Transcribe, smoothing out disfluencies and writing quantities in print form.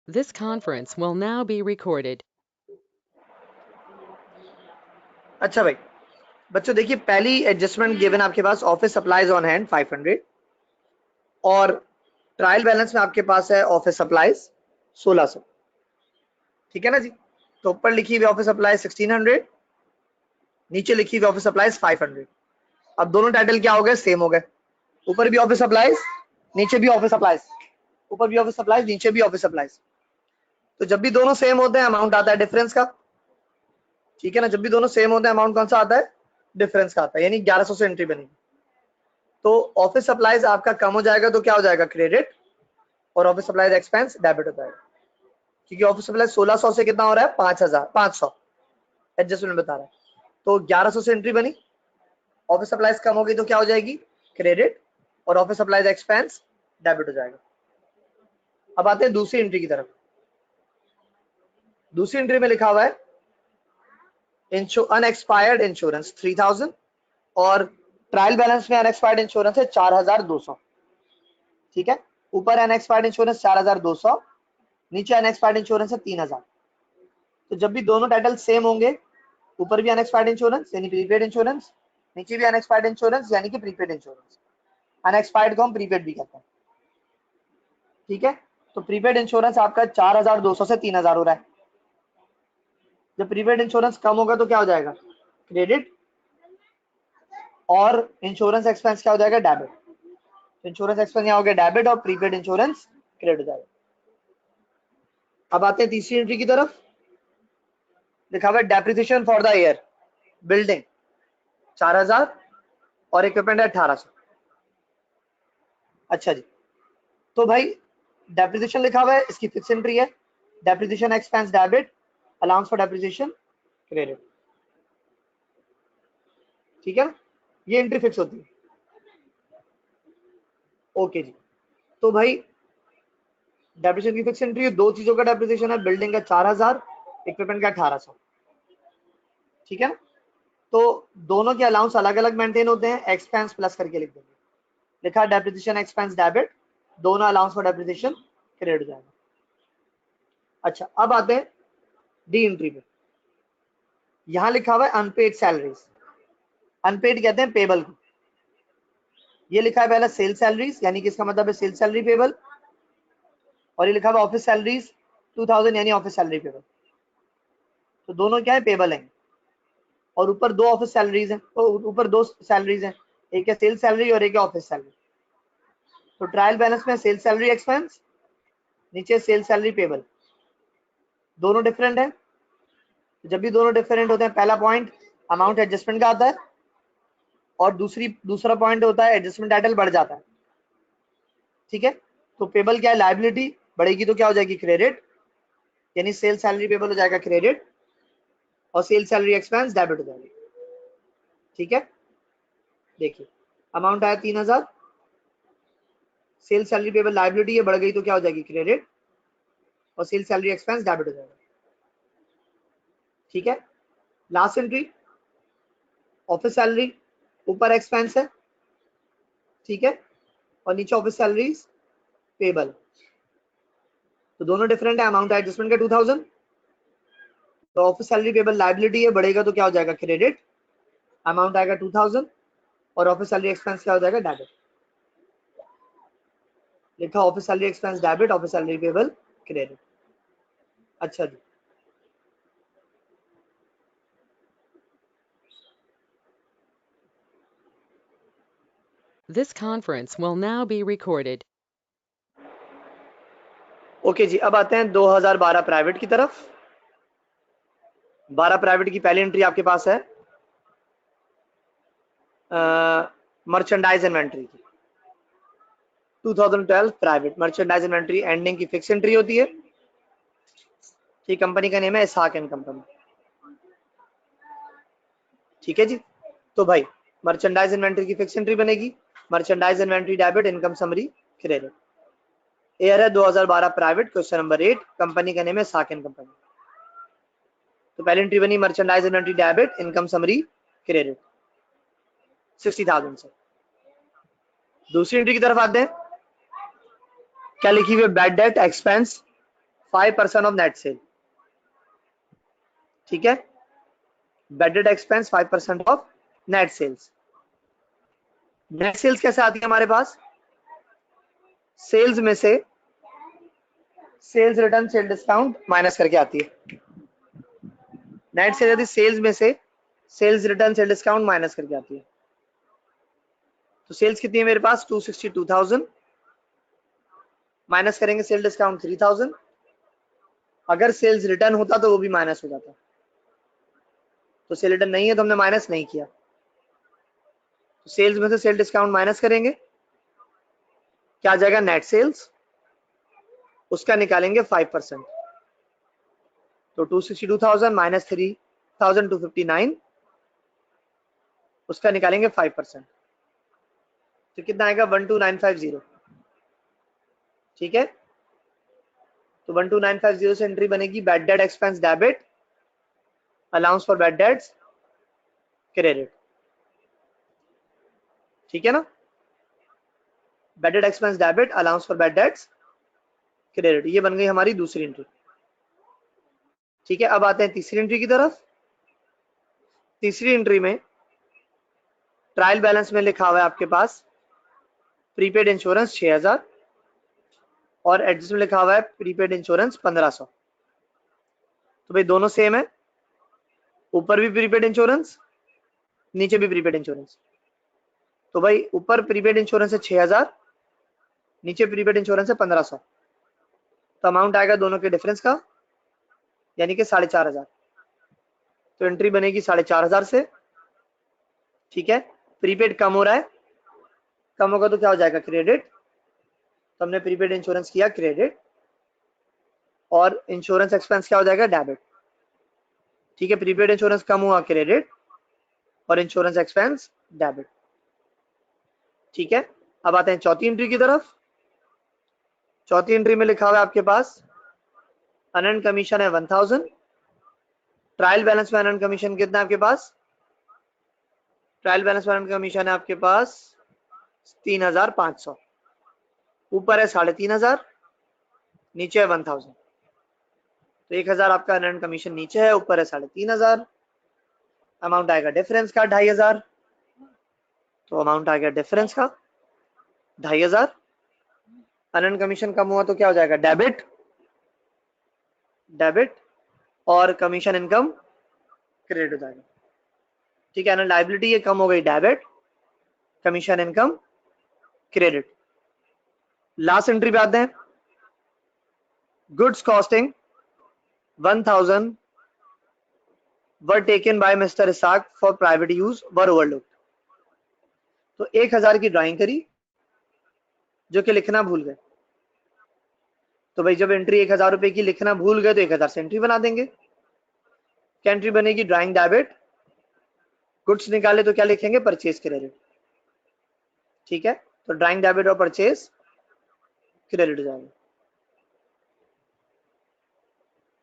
This conference will now be recorded. अच्छा भाई, बच्चों देखिए, पहली एडजस्टमेंट गिवन आपके पास ऑफिस सप्लाईज ऑन हैंड 500 और ट्रायल बैलेंस में आपके पास है ऑफिस सप्लाईज 1600। ठीक है ना जी। तो ऊपर लिखी हुई ऑफिस सप्लाई 1600, नीचे लिखी हुई ऑफिस सप्लाईज 500। अब दोनों टाइटल क्या हो गए, सेम हो गए। ऊपर भी ऑफिस सप्लाईज, नीचे भी ऑफिस सप्लाईज, ऊपर भी ऑफिस सप्लाईज, नीचे भी ऑफिस सप्लाईज। तो जब भी दोनों सेम होते हैं अमाउंट आता है डिफरेंस का। ठीक है ना, जब भी दोनों सेम होते हैं अमाउंट कौन सा आता है, डिफरेंस का आता है, यानी 1100 से एंट्री बनेगी। तो ऑफिस सप्लाईज आपका कम हो जाएगा तो क्या हो जाएगा, क्रेडिट, और ऑफिस सप्लाईज एक्सपेंस डेबिट हो जाएगा। क्योंकि ऑफिस सप्लाईज 1600 से कितना हो रहा है, 500 एडजस्टमेंट बता रहा है। तो 1100 से एंट्री बनी, ऑफिस सप्लाईज कम हो गई तो क्या हो जाएगी, क्रेडिट, और ऑफिस सप्लाईज एक्सपेंस डेबिट हो जाएगा। अब आते हैं दूसरी एंट्री की तरफ। दूसरी एंट्री में लिखा हुआ है अनएक्सपायर्ड इंश्योरेंस 3000 और ट्रायल बैलेंस में अनएक्सपायर्ड इंश्योरेंस है 4200। ठीक है, ऊपर अनएक्सपायर्ड इंश्योरेंस 4200, नीचे अनएक्सपायर्ड इंश्योरेंस है 3000। तो जब भी दोनों टाइटल सेम होंगे, ऊपर भी अनएक्सपायर्ड इंश्योरेंस यानी प्रीपेड इंश्योरेंस, नीचे भी अनएक्सपायर्ड इंश्योरेंस यानी कि प्रीपेड इंश्योरेंस। अनएक्सपायर्ड को हम प्रीपेड भी कहते हैं। ठीक है, तो प्रीपेड इंश्योरेंस आपका 4200 से 3000 हो रहा है। जब प्रीपेड इंश्योरेंस कम होगा तो क्या हो जाएगा, क्रेडिट, और इंश्योरेंस एक्सपेंस क्या हो जाएगा, डेबिट। इंश्योरेंस एक्सपेंस यहाँ हो गया डेबिट और प्रीपेड इंश्योरेंस क्रेडिट हो जाएगा। अब आते हैं तीसरी एंट्री की तरफ। लिखा हुआ है depreciation for the year, building 4000 और इक्विपमेंट है 1800। अच्छा जी, तो भाई डेप्रिसिएशन लिखा हुआ है, इसकी फिक्स एंट्री है, depreciation expense debit, allowance for depreciation credit. ठीक है ना, ये एंट्री फिक्स होती है। ओके जी, तो भाई डेप्रिसिएशन की फिक्स एंट्री है, दो चीजों का डेप्रिसिएशन है, बिल्डिंग का 4000, इक्विपमेंट का 1800। ठीक है ना, तो दोनों के अलाउंस अलग अलग मेंटेन होते हैं, एक्सपेंस प्लस करके लिख देंगे। लिखा डेप्रिसिएशन एक्सपेंस डेबिट, दोनों अलाउंस फॉर डेप्रिसिएशन क्रेडिट हो जाएगा। अच्छा, अब आते हैं डी एंट्री पे। यहां लिखा हुआ है अनपेड सैलरीज। अनपेड कहते हैं पेबल को। ये लिखा है पहला सेल सैलरीज, यानी कि इसका मतलब है सेल सैलरी पेबल, और ये लिखा हुआ ऑफिस सैलरीज 2000 यानी ऑफिस सैलरी पेबल। तो दोनों क्या है, पेबल है। और ऊपर दो ऑफिस सैलरीज हैं, तो ऊपर दो सैलरीज हैं, एक है सेल सैलरी और एक है ऑफिस सैलरी। तो ट्रायल बैलेंस में सेल सैलरी एक्सपेंस, नीचे सेल सैलरी पेबल, दोनों डिफरेंट है। जब भी दोनों डिफरेंट होते हैं, पहला पॉइंट अमाउंट एडजस्टमेंट का आता है, और दूसरा पॉइंट होता है एडजस्टमेंट टाइटल बढ़ जाता है। ठीक है, तो पेबल क्या है, लायबिलिटी बढ़ेगी तो क्या हो जाएगी, क्रेडिट, यानी सेल सैलरी पेबल हो जाएगा क्रेडिट, और सेल सैलरी एक्सपेंस डेबिट हो जाएगी। ठीक है, देखिए अमाउंट आया 3000, सेल सैलरी पेबल लायबिलिटी है, बढ़ गई तो क्या हो जाएगी, क्रेडिट, और सेल सैलरी एक्सपेंस डेबिट हो जाएगा। ठीक है, लास्ट एंट्री ऑफिस सैलरी, ऊपर एक्सपेंस है, ठीक है, और नीचे ऑफिस सैलरीज पेबल। तो दोनों डिफरेंट है, अमाउंट है एडजस्टमेंट का 2000, तो ऑफिस सैलरी पेबल लायबिलिटी है, बढ़ेगा तो क्या हो जाएगा, क्रेडिट, अमाउंट आएगा 2000, और ऑफिस सैलरी एक्सपेंस क्या हो जाएगा, डेबिट। लिखा office salary expense debit, office salary payable credit. अच्छा जी, This conference will now be recorded. Okay जी, अब आते हैं 2012 प्राइवेट की तरफ। 12 प्राइवेट की पहली एंट्री आपके पास है मर्चेंडाइज इन्वेंट्री की। 2012 प्राइवेट मर्चेंडाइज इन्वेंट्री एंडिंग की फिक्स एंट्री होती है। ठीक, कंपनी का नेम है इसहाक एंड कंपनी। ठीक है जी, तो भाई मर्चेंडाइज इन्वेंट्री की फिक्स एंट्री बनेगी, merchandise inventory debit, income summary credit. Air है 2012 प्राइवेट, क्वेश्चन नंबर 8, कंपनी का नेम है इसहाक एंड कंपनी। तो पहली एंट्री बनी merchandise inventory debit, income summary credit 60,000 से। दूसरी एंट्री की तरफ आते हैं, क्या लिखी हुई है, bad debt expense 5% of net sale, ठीक है। Bad debt expense 5% of net sales. Net sales कैसे आती है हमारे पास? सेल्स में से sales return sale discount minus करके आती है। नेट सेल यदि सेल्स में से sales return sale discount minus करके आती है। तो सेल्स कितनी है मेरे पास? 262,000 माइनस करेंगे सेल डिस्काउंट 3,000। अगर सेल्स रिटर्न होता तो वो भी माइनस हो जाता, तो सेल रिटर्न नहीं है तो हमने माइनस नहीं किया। तो सेल्स में से सेल डिस्काउंट माइनस करेंगे, क्या आ जाएगा? Net sales. उसका निकालेंगे 5%। तो 262,000 माइनस 3,259, उसका निकालेंगे 5%। तो कितना आएगा? 12950, ठीक है। तो 12950 से एंट्री बनेगी bad debt expense debit, allowance for bad debts credit, ठीक है ना। Bad debt expense debit, allowance for bad debts credit, ये बन गई हमारी दूसरी एंट्री, ठीक है। अब आते हैं तीसरी एंट्री की तरफ। तीसरी एंट्री में ट्रायल बैलेंस में लिखा हुआ है आपके पास प्रीपेड इंश्योरेंस 6000 और एडजस्ट में लिखा हुआ है प्रीपेड इंश्योरेंस 1500। तो भाई दोनों सेम है, ऊपर भी प्रीपेड इंश्योरेंस, नीचे भी प्रीपेड इंश्योरेंस। तो भाई ऊपर प्रीपेड इंश्योरेंस है 6000, नीचे प्रीपेड इंश्योरेंस है 1500। तो अमाउंट आएगा दोनों के डिफरेंस का, यानी कि 4500। तो एंट्री बनेगी 4500 से, ठीक है। प्रीपेड कम हो रहा है, कम होगा तो क्या हो जाएगा? क्रेडिट। तो हमने प्रीपेड इंश्योरेंस किया क्रेडिट, और इंश्योरेंस एक्सपेंस क्या हो जाएगा? डेबिट, ठीक है। प्रीपेड इंश्योरेंस कम हुआ क्रेडिट, और इंश्योरेंस एक्सपेंस डेबिट, ठीक है। अब आते हैं चौथी एंट्री की तरफ। चौथी एंट्री में लिखा हुआ है आपके पास अनअर्न्ड कमीशन है 1000। ट्रायल बैलेंस में अनअर्न्ड कमीशन कितना है आपके पास? ट्रायल बैलेंस में अनअर्न्ड कमीशन है आपके पास 3500। ऊपर है 3500, नीचे है 1000। तो 1000 आपका अनअर्न्ड कमीशन नीचे है, ऊपर है 3500। अमाउंट आएगा डिफरेंस का 2500। तो अमाउंट आ गया डिफरेंस का 2500। अनअर्न्ड कमीशन कम हुआ तो क्या हो जाएगा? डेबिट, डेबिट, और कमीशन इनकम क्रेडिट हो जाएगा, ठीक है ना। लायबिलिटी ये कम हो गई debit, commission income credit. Last entry पे आते हैं। Goods costing 1000 were taken by mister Isaac for private use were overlooked. तो 1000 की ड्राइंग करी जो कि लिखना भूल गए। तो भाई जब एंट्री 1000 रुपए की लिखना भूल गए तो 1000 से एंट्री बना देंगे। क्या एंट्री बनेगी? ड्राइंग डेबिट, गुड्स निकाले तो क्या लिखेंगे? परचेज क्रेडिट, ठीक है। तो ड्राइंग डेबिट और परचेज क्रेडिट हो जाएगा।